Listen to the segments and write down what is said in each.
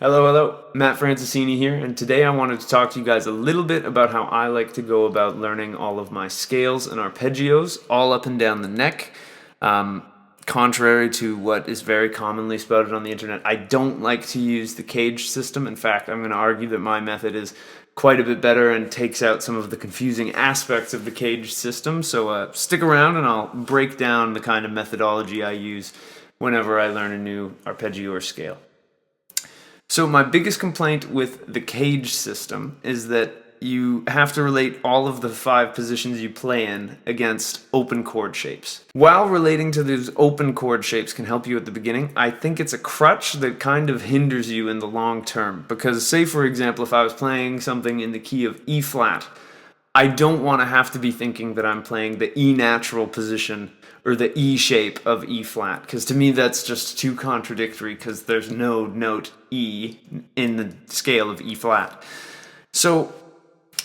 Hello, Matt Franceschini here, and today I wanted to talk to you guys a little bit about how I like to go about learning all of my scales and arpeggios all up and down the neck. Contrary to what is very commonly spouted on the internet, I don't like to use the cage system. In fact, I'm going to argue that my method is quite a bit better and takes out some of the confusing aspects of the cage system. So stick around and I'll break down the kind of methodology I use whenever I learn a new arpeggio or scale. So my biggest complaint with the cage system is that you have to relate all of the 5 positions you play in against open chord shapes. While relating to those open chord shapes can help you at the beginning, I think it's a crutch that kind of hinders you in the long term. Because say for example, if I was playing something in the key of E flat, I don't want to have to be thinking that I'm playing the E natural position or the E shape of E flat, because to me that's just too contradictory because there's no note E in the scale of E flat. So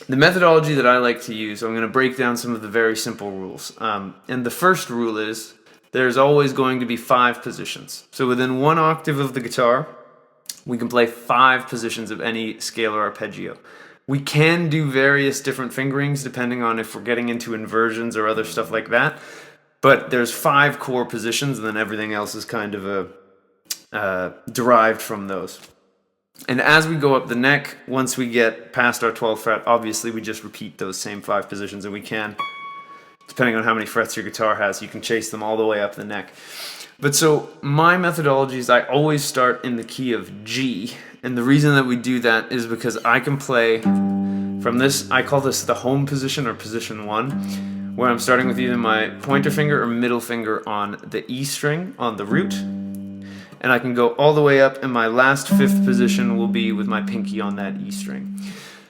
the methodology that I like to use, I'm going to break down some of the very simple rules. And the first rule is there's always going to be 5 positions. So within 1 octave of the guitar, we can play 5 positions of any scale or arpeggio. We can do various different fingerings depending on if we're getting into inversions or other stuff like that. But there's 5 core positions, and then everything else is kind of derived from those. And as we go up the neck, once we get past our 12th fret, obviously we just repeat those same 5 positions, and we can, depending on how many frets your guitar has, you can chase them all the way up the neck. But so my methodology is I always start in the key of G, and the reason that we do that is because I can play from this, I call this the home position or position 1, where I'm starting with either my pointer finger or middle finger on the E string on the root, and I can go all the way up, and my last 5th position will be with my pinky on that E string.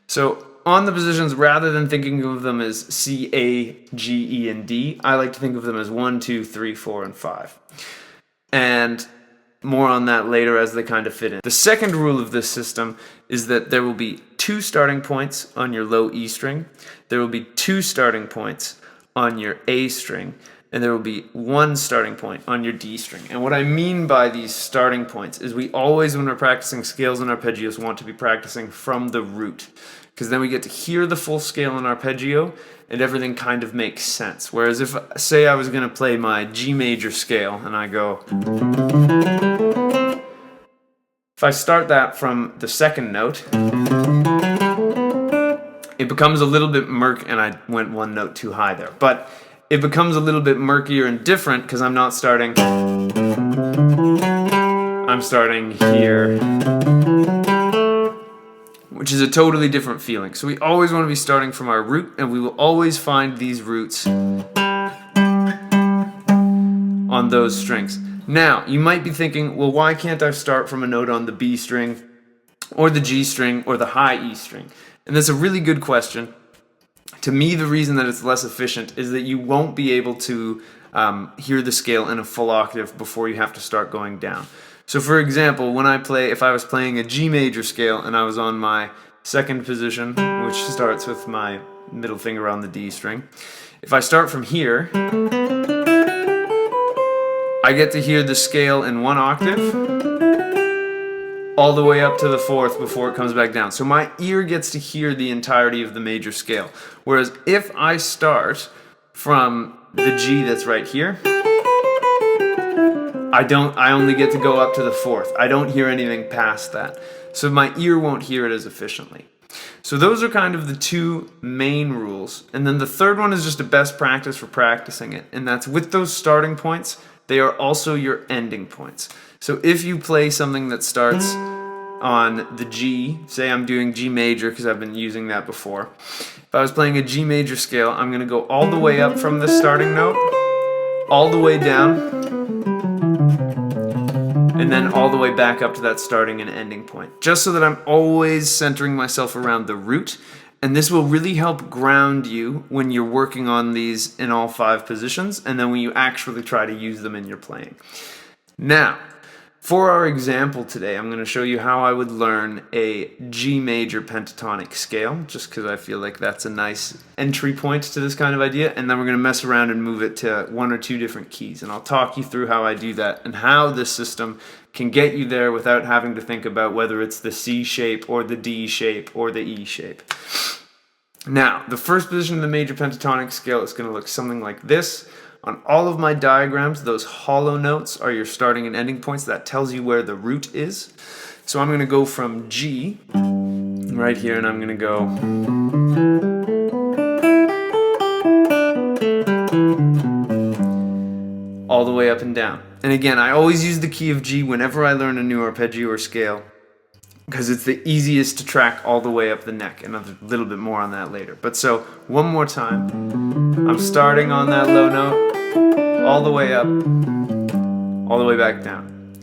So on the positions, rather than thinking of them as C, A, G, E, and D, I like to think of them as 1, 2, 3, 4, and 5. And more on that later as they kind of fit in. The second rule of this system is that there will be 2 starting points on your low E string, there will be 2 starting points on your A string, and there will be 1 starting point on your D string. And what I mean by these starting points is we always, when we're practicing scales and arpeggios, want to be practicing from the root, because then we get to hear the full scale and arpeggio and everything kind of makes sense. Whereas if, say I was going to play my G major scale and I go, if I start that from the 2nd note, it becomes a little bit and I went 1 note too high there, but it becomes a little bit murkier and different because I'm not starting, I'm starting here, which is a totally different feeling. So we always want to be starting from our root, and we will always find these roots on those strings. Now, you might be thinking, well, why can't I start from a note on the B string or the G string or the high E string? And that's a really good question. To me, the reason that it's less efficient is that you won't be able to hear the scale in a full octave before you have to start going down. So for example, when if I was playing a G major scale and I was on my 2nd position, which starts with my middle finger on the D string, if I start from here, I get to hear the scale in 1 octave all the way up to the 4th before it comes back down. So my ear gets to hear the entirety of the major scale. Whereas if I start from the G that's right here, I only get to go up to the 4th. I don't hear anything past that. So my ear won't hear it as efficiently. So those are kind of the 2 main rules. And then the 3rd one is just a best practice for practicing it. And that's with those starting points, they are also your ending points. So if you play something that starts on the G, say I'm doing G major because I've been using that before. If I was playing a G major scale, I'm going to go all the way up from the starting note, all the way down, and then all the way back up to that starting and ending point. Just so that I'm always centering myself around the root, and this will really help ground you when you're working on these in all 5 positions, and then when you actually try to use them in your playing. Now, for our example today, I'm going to show you how I would learn a G major pentatonic scale, just because I feel like that's a nice entry point to this kind of idea, and then we're going to mess around and move it to 1 or 2 different keys, and I'll talk you through how I do that and how this system can get you there without having to think about whether it's the C shape or the D shape or the E shape. Now, the first position of the major pentatonic scale is going to look something like this. On all of my diagrams, those hollow notes are your starting and ending points. That tells you where the root is. So I'm going to go from G right here, and I'm going to go all the way up and down. And again, I always use the key of G whenever I learn a new arpeggio or scale, because it's the easiest to track all the way up the neck, and a little bit more on that later. But so, one more time. I'm starting on that low note, all the way up, all the way back down.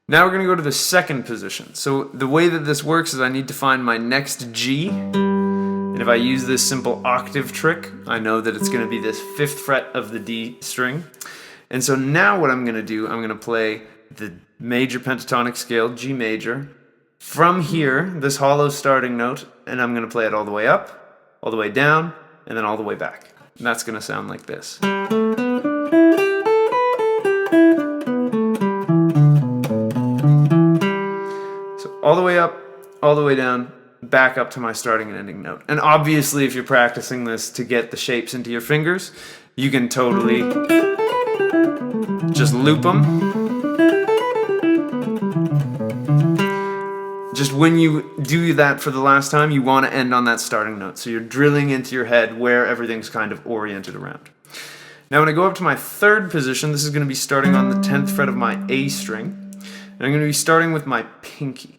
Now we're going to go to the second position. So the way that this works is I need to find my next G, and if I use this simple octave trick, I know that it's going to be this 5th fret of the D string. And so now what I'm going to do, I'm going to play the major pentatonic scale, G major, from here, this hollow starting note, and I'm going to play it all the way up, all the way down, and then all the way back. And that's going to sound like this. So all the way up, all the way down, back up to my starting and ending note. And obviously, if you're practicing this to get the shapes into your fingers, you can totally just loop them. Just when you do that for the last time, you want to end on that starting note. So you're drilling into your head where everything's kind of oriented around. Now when I go up to my third position, this is going to be starting on the 10th fret of my A string. And I'm going to be starting with my pinky.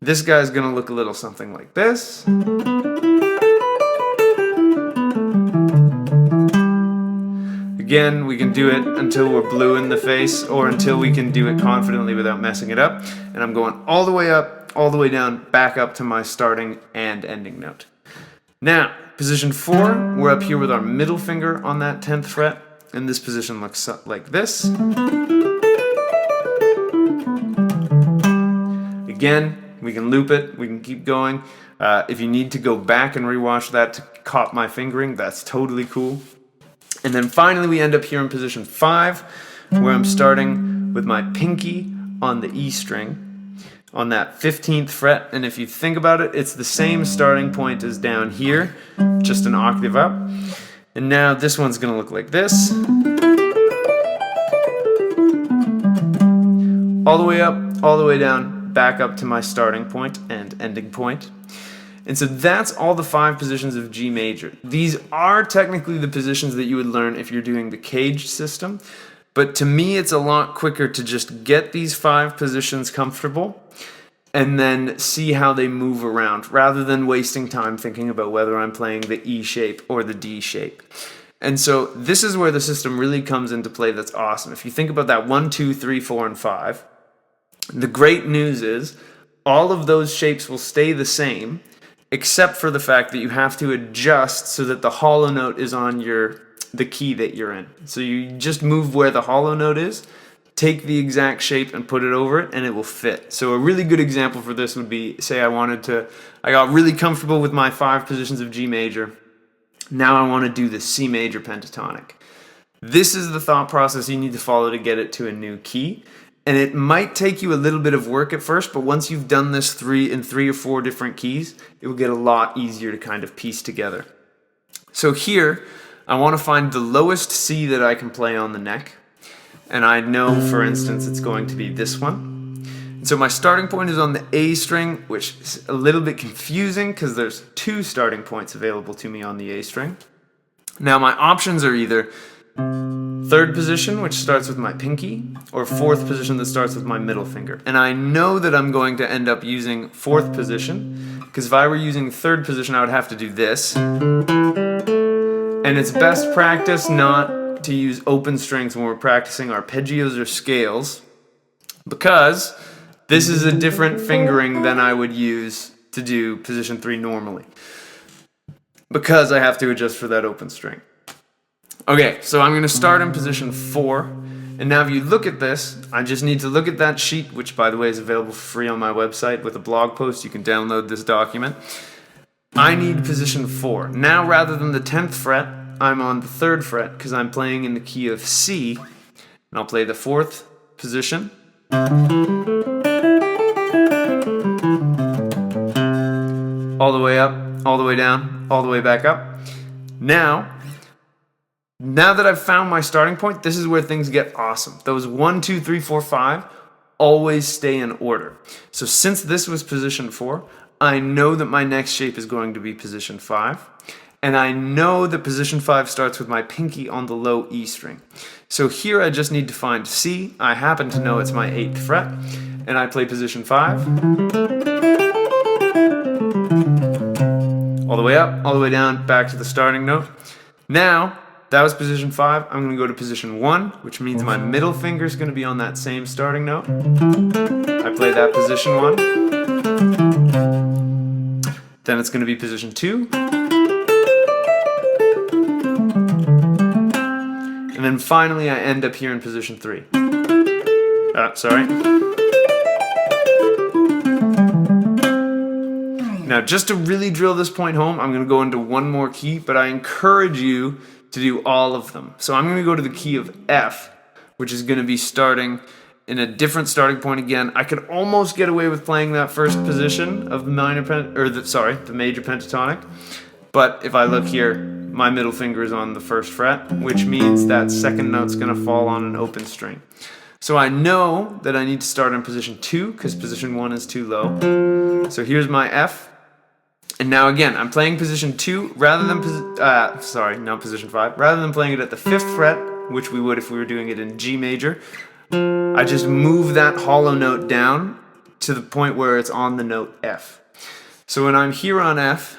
This guy's going to look a little something like this. Again, we can do it until we're blue in the face, or until we can do it confidently without messing it up. And I'm going all the way up, all the way down, back up to my starting and ending note. Now, position 4, we're up here with our middle finger on that 10th fret, and this position looks like this. Again, we can loop it, we can keep going. If you need to go back and rewatch that to cop my fingering, that's totally cool. And then finally we end up here in position 5, where I'm starting with my pinky on the E string on that 15th fret, and if you think about it, it's the same starting point as down here, just an octave up. And now this one's going to look like this. All the way up, all the way down, back up to my starting point and ending point. And so that's all the 5 positions of G major. These are technically the positions that you would learn if you're doing the caged system, but to me it's a lot quicker to just get these 5 positions comfortable and then see how they move around, rather than wasting time thinking about whether I'm playing the E shape or the D shape. And so this is where the system really comes into play that's awesome. If you think about that 1, 2, 3, 4, and 5, the great news is all of those shapes will stay the same, except for the fact that you have to adjust so that the hollow note is on the key that you're in. So you just move where the hollow note is, take the exact shape and put it over it, and it will fit. So a really good example for this would be, say I got really comfortable with my 5 positions of G major. Now I want to do the C major pentatonic. This is the thought process you need to follow to get it to a new key. And it might take you a little bit of work at first, but once you've done this in 3 or 4 different keys, it will get a lot easier to kind of piece together. So here, I want to find the lowest C that I can play on the neck. And I know, for instance, it's going to be this one. And so my starting point is on the A string, which is a little bit confusing because there's 2 starting points available to me on the A string. Now my options are either 3rd position, which starts with my pinky, or 4th position that starts with my middle finger. And I know that I'm going to end up using 4th position, because if I were using 3rd position, I would have to do this. And it's best practice not to use open strings when we're practicing arpeggios or scales, because this is a different fingering than I would use to do position 3 normally, because I have to adjust for that open string. Okay, so I'm going to start in position 4, and now if you look at this, I just need to look at that sheet, which by the way is available for free on my website with a blog post. You can download this document. I need position 4. Now rather than the 10th fret, I'm on the 3rd fret because I'm playing in the key of C, and I'll play the 4th position. And all the way up, all the way down, all the way back up. Now that I've found my starting point, this is where things get awesome. Those 1, 2, 3, 4, 5 always stay in order. So since this was position 4, I know that my next shape is going to be position 5. And I know that position 5 starts with my pinky on the low E string. So here I just need to find C. I happen to know it's my 8th fret. And I play position 5. All the way up, all the way down, back to the starting note. Now, that was position 5. I'm going to go to position 1, which means my middle finger is going to be on that same starting note. I play that position 1. Then it's going to be position 2. And then finally I end up here in position 3. Sorry. Now just to really drill this point home, I'm going to go into one more key, but I encourage you to do all of them. So I'm going to go to the key of F, which is going to be starting in a different starting point again. I could almost get away with playing that first position of the major pentatonic. But if I look here, my middle finger is on the 1st fret, which means that second note's going to fall on an open string. So I know that I need to start in position 2 because position 1 is too low. So here's my F. And now again, I'm playing position 2 rather than position 5. Rather than playing it at the 5th fret, which we would if we were doing it in G major, I just move that hollow note down to the point where it's on the note F. So when I'm here on F,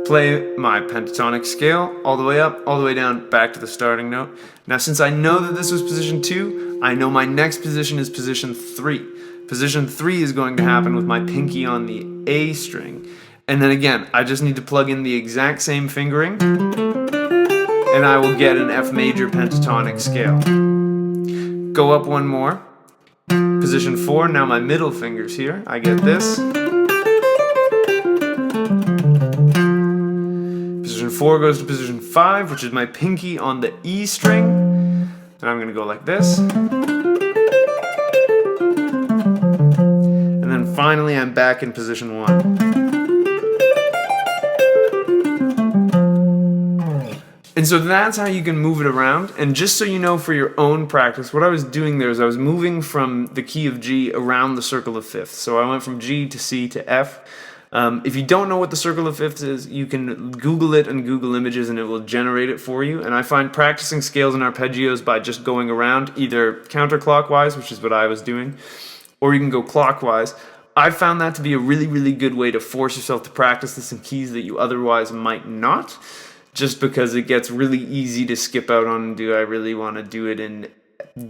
play my pentatonic scale all the way up, all the way down, back to the starting note. Now since I know that this was position 2, I know my next position is position 3. Position 3 is going to happen with my pinky on the A string. And then again, I just need to plug in the exact same fingering and I will get an F major pentatonic scale. Go up one more. Position 4, now my middle finger's here. I get this. Position 4 goes to position 5, which is my pinky on the E string. And I'm going to go like this. And then finally I'm back in position 1. And so that's how you can move it around. And just so you know for your own practice, what I was doing there is I was moving from the key of G around the circle of fifths. So I went from G to C to F. If you don't know what the circle of fifths is, you can Google it and Google images and it will generate it for you. And I find practicing scales and arpeggios by just going around either counterclockwise, which is what I was doing, or you can go clockwise. I found that to be a really, really good way to force yourself to practice this in keys that you otherwise might not. Just because it gets really easy to skip out on, do I really want to do it in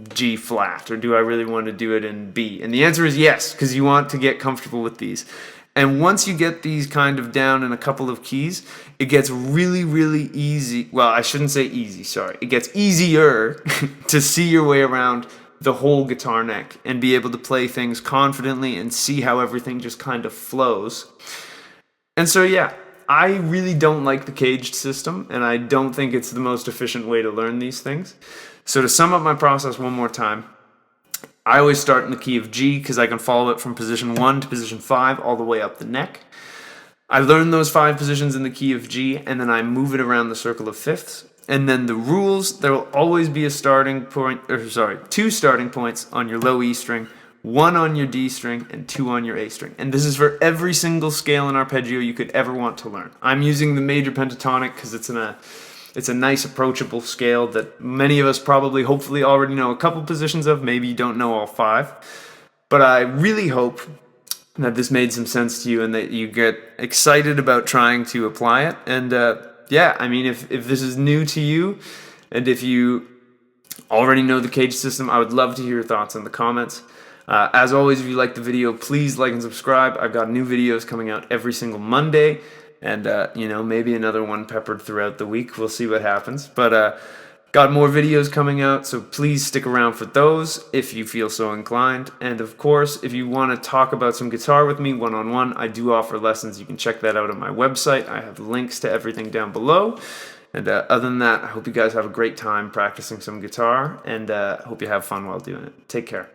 G flat or do I really want to do it in B? And the answer is yes, because you want to get comfortable with these. And once you get these kind of down in a couple of keys, it gets really, really easy. Well, I shouldn't say easy, sorry. It gets easier to see your way around the whole guitar neck and be able to play things confidently and see how everything just kind of flows. And so, yeah. I really don't like the caged system, and I don't think it's the most efficient way to learn these things. So to sum up my process one more time, I always start in the key of G because I can follow it from position 1 to position 5 all the way up the neck. I learn those 5 positions in the key of G, and then I move it around the circle of fifths. And then the rules, there will always be a starting point, two starting points on your low E string, 1 on your D string, and 2 on your A string. And this is for every single scale and arpeggio you could ever want to learn. I'm using the major pentatonic because it's a nice approachable scale that many of us probably hopefully already know a couple positions of. Maybe you don't know all 5. But I really hope that this made some sense to you and that you get excited about trying to apply it. And yeah, I mean, if this is new to you and if you already know the cage system, I would love to hear your thoughts in the comments. As always, if you like the video, please like and subscribe. I've got new videos coming out every single Monday, and maybe another one peppered throughout the week. We'll see what happens. But got more videos coming out, so please stick around for those if you feel so inclined. And of course, if you want to talk about some guitar with me one-on-one, I do offer lessons. You can check that out on my website. I have links to everything down below. And other than that, I hope you guys have a great time practicing some guitar, and I hope you have fun while doing it. Take care.